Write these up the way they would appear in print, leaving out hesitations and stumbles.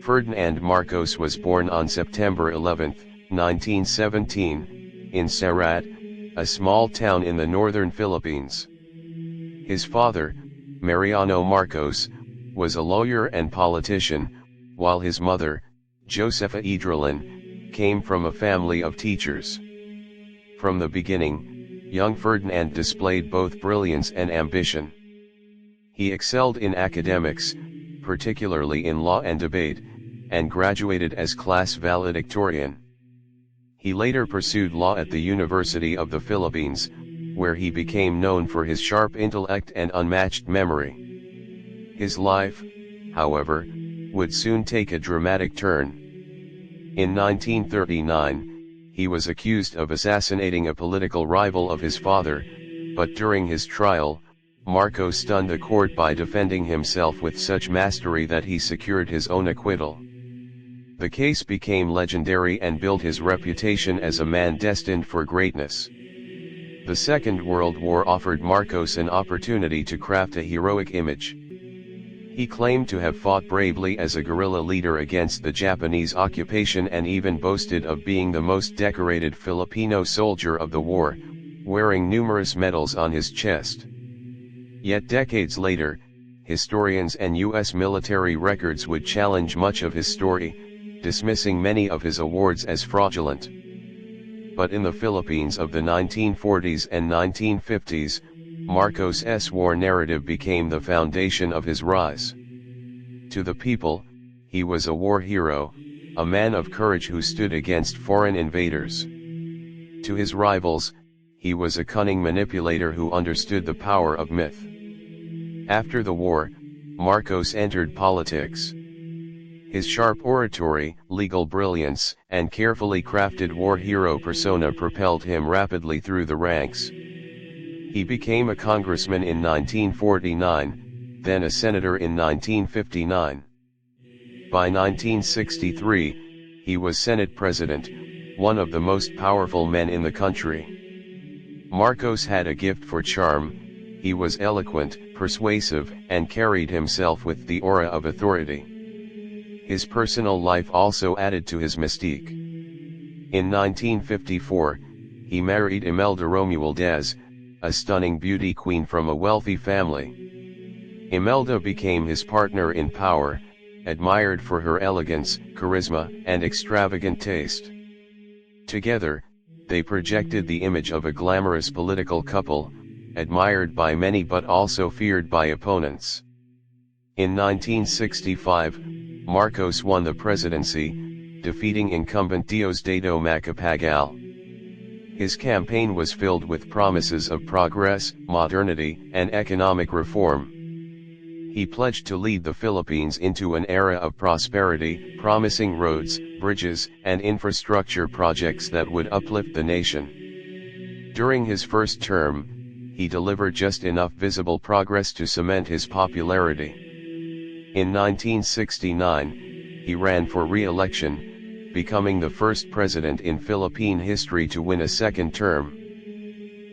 Ferdinand Marcos was born on September 11, 1917, in Sarat, a small town in the northern Philippines. His father, Mariano Marcos, was a lawyer and politician, while his mother, Josefa Idrolin, came from a family of teachers. From the beginning, young Ferdinand displayed both brilliance and ambition. He excelled in academics, particularly in law and debate, and graduated as class valedictorian. He later pursued law at the University of the Philippines, where he became known for his sharp intellect and unmatched memory. His life, however, would soon take a dramatic turn. In 1939, he was accused of assassinating a political rival of his father, but during his trial, Marcos stunned the court by defending himself with such mastery that he secured his own acquittal. The case became legendary and built his reputation as a man destined for greatness. The Second World War offered Marcos an opportunity to craft a heroic image. He claimed to have fought bravely as a guerrilla leader against the Japanese occupation and even boasted of being the most decorated Filipino soldier of the war, wearing numerous medals on his chest. Yet decades later, historians and U.S. military records would challenge much of his story, dismissing many of his awards as fraudulent. But in the Philippines of the 1940s and 1950s, Marcos' war narrative became the foundation of his rise. To the people, he was a war hero, a man of courage who stood against foreign invaders. To his rivals, he was a cunning manipulator who understood the power of myth. After the war, Marcos entered politics. His sharp oratory, legal brilliance, and carefully crafted war hero persona propelled him rapidly through the ranks. He became a congressman in 1949, then a senator in 1959. By 1963, he was Senate President, one of the most powerful men in the country. Marcos had a gift for charm. He was eloquent, persuasive, and carried himself with the aura of authority. His personal life also added to his mystique. In 1954, he married Imelda Marcos, a stunning beauty queen from a wealthy family. Imelda became his partner in power, admired for her elegance, charisma, and extravagant taste. Together, they projected the image of a glamorous political couple, admired by many but also feared by opponents. In 1965, Marcos won the presidency, defeating incumbent Diosdado Macapagal. His campaign was filled with promises of progress, modernity, and economic reform. He pledged to lead the Philippines into an era of prosperity, promising roads, bridges, and infrastructure projects that would uplift the nation. During his first term, he delivered just enough visible progress to cement his popularity. In 1969, he ran for re-election, becoming the first president in Philippine history to win a second term.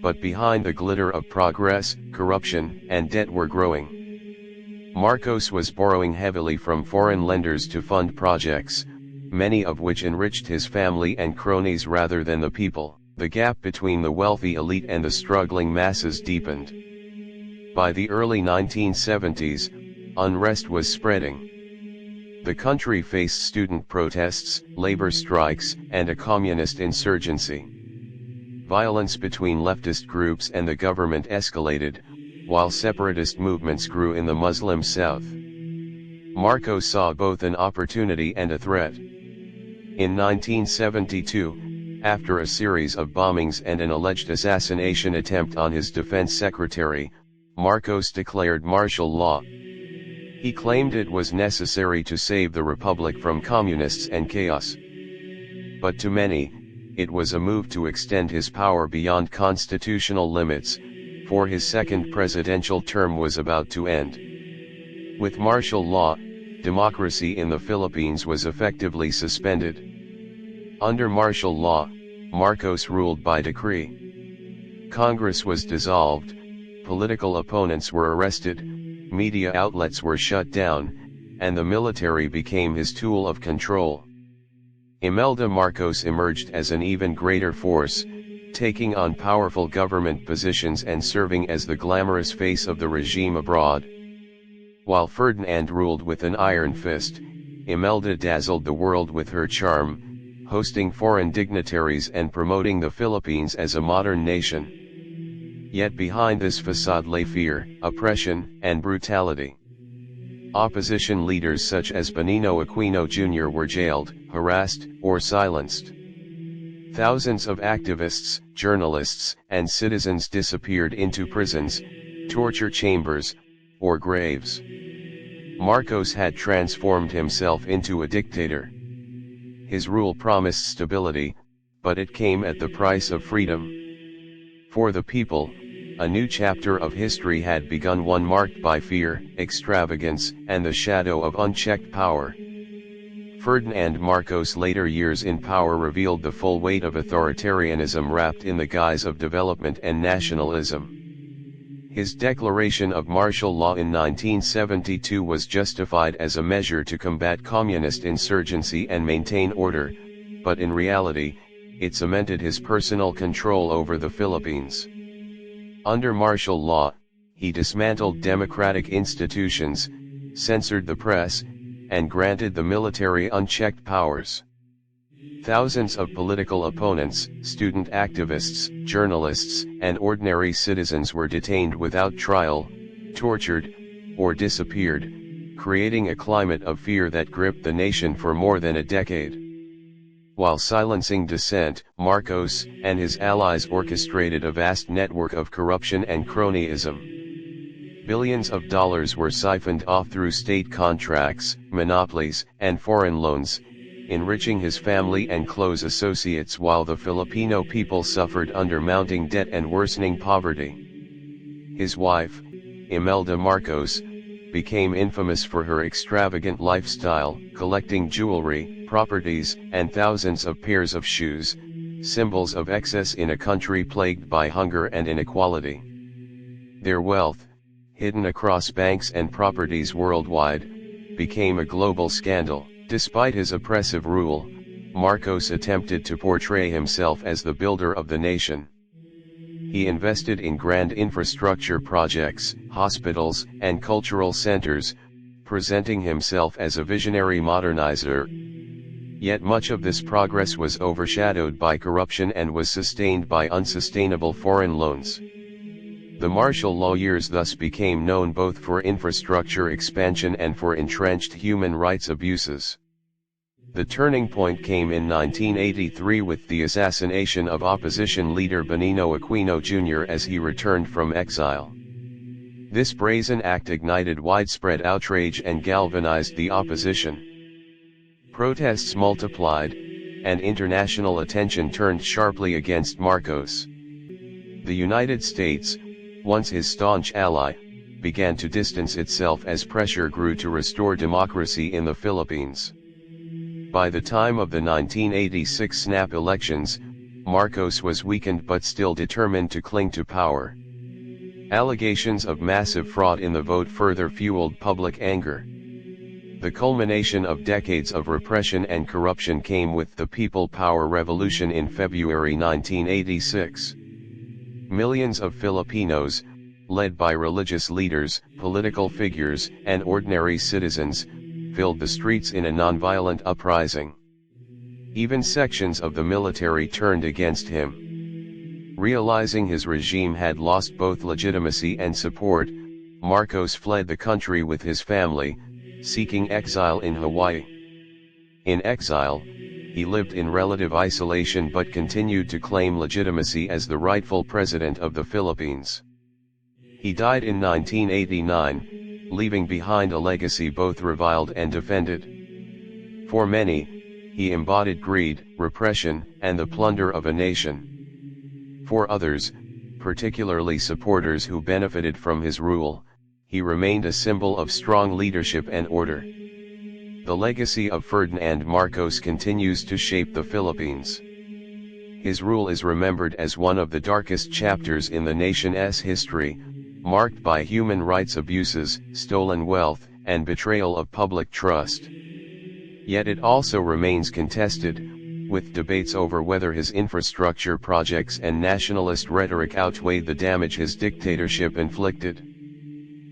But behind the glitter of progress, corruption and debt were growing. Marcos was borrowing heavily from foreign lenders to fund projects, many of which enriched his family and cronies rather than the people. The gap between the wealthy elite and the struggling masses deepened. By the early 1970s, unrest was spreading. The country faced student protests, labor strikes, and a communist insurgency. Violence between leftist groups and the government escalated, while separatist movements grew in the Muslim South. Marcos saw both an opportunity and a threat. In 1972, after a series of bombings and an alleged assassination attempt on his defense secretary, Marcos declared martial law. He claimed it was necessary to save the republic from communists and chaos. But to many, it was a move to extend his power beyond constitutional limits, for his second presidential term was about to end. With martial law, democracy in the Philippines was effectively suspended. Under martial law, Marcos ruled by decree. Congress was dissolved, political opponents were arrested, media outlets were shut down, and the military became his tool of control. Imelda Marcos emerged as an even greater force, taking on powerful government positions and serving as the glamorous face of the regime abroad. While Ferdinand ruled with an iron fist, Imelda dazzled the world with her charm, hosting foreign dignitaries and promoting the Philippines as a modern nation. Yet behind this facade lay fear, oppression, and brutality. Opposition leaders such as Benigno Aquino Jr. were jailed, harassed, or silenced. Thousands of activists, journalists, and citizens disappeared into prisons, torture chambers, or graves. Marcos had transformed himself into a dictator. His rule promised stability, but it came at the price of freedom. For the people, a new chapter of history had begun, one marked by fear, extravagance, and the shadow of unchecked power. Ferdinand Marcos' later years in power revealed the full weight of authoritarianism wrapped in the guise of development and nationalism. His declaration of martial law in 1972 was justified as a measure to combat communist insurgency and maintain order, but in reality, it cemented his personal control over the Philippines. Under martial law, he dismantled democratic institutions, censored the press, and granted the military unchecked powers. Thousands of political opponents, student activists, journalists, and ordinary citizens were detained without trial, tortured, or disappeared, creating a climate of fear that gripped the nation for more than a decade. While silencing dissent, Marcos and his allies orchestrated a vast network of corruption and cronyism. Billions of dollars were siphoned off through state contracts, monopolies, and foreign loans, enriching his family and close associates while the Filipino people suffered under mounting debt and worsening poverty. His wife, Imelda Marcos, became infamous for her extravagant lifestyle, collecting jewelry, properties, and thousands of pairs of shoes, symbols of excess in a country plagued by hunger and inequality. Their wealth, hidden across banks and properties worldwide, became a global scandal. Despite his oppressive rule, Marcos attempted to portray himself as the builder of the nation. He invested in grand infrastructure projects, hospitals, and cultural centers, presenting himself as a visionary modernizer. Yet much of this progress was overshadowed by corruption and was sustained by unsustainable foreign loans. The martial law years thus became known both for infrastructure expansion and for entrenched human rights abuses. The turning point came in 1983 with the assassination of opposition leader Benigno Aquino Jr. as he returned from exile. This brazen act ignited widespread outrage and galvanized the opposition. Protests multiplied, and international attention turned sharply against Marcos. The United States, once his staunch ally, began to distance itself as pressure grew to restore democracy in the Philippines. By the time of the 1986 snap elections, Marcos was weakened but still determined to cling to power. Allegations of massive fraud in the vote further fueled public anger. The culmination of decades of repression and corruption came with the People Power Revolution in February 1986. Millions of Filipinos, led by religious leaders, political figures, and ordinary citizens, filled the streets in a nonviolent uprising. Even sections of the military turned against him. Realizing his regime had lost both legitimacy and support, Marcos fled the country with his family, seeking exile in Hawaii. In exile, he lived in relative isolation but continued to claim legitimacy as the rightful president of the Philippines. He died in 1989, leaving behind a legacy both reviled and defended. For many, he embodied greed, repression, and the plunder of a nation. For others, particularly supporters who benefited from his rule, he remained a symbol of strong leadership and order. The legacy of Ferdinand Marcos continues to shape the Philippines. His rule is remembered as one of the darkest chapters in the nation's history, marked by human rights abuses, stolen wealth, and betrayal of public trust. Yet it also remains contested, with debates over whether his infrastructure projects and nationalist rhetoric outweigh the damage his dictatorship inflicted.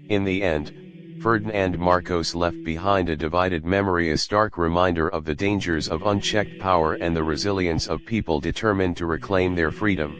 In the end, Ferdinand Marcos left behind a divided memory, a stark reminder of the dangers of unchecked power and the resilience of people determined to reclaim their freedom.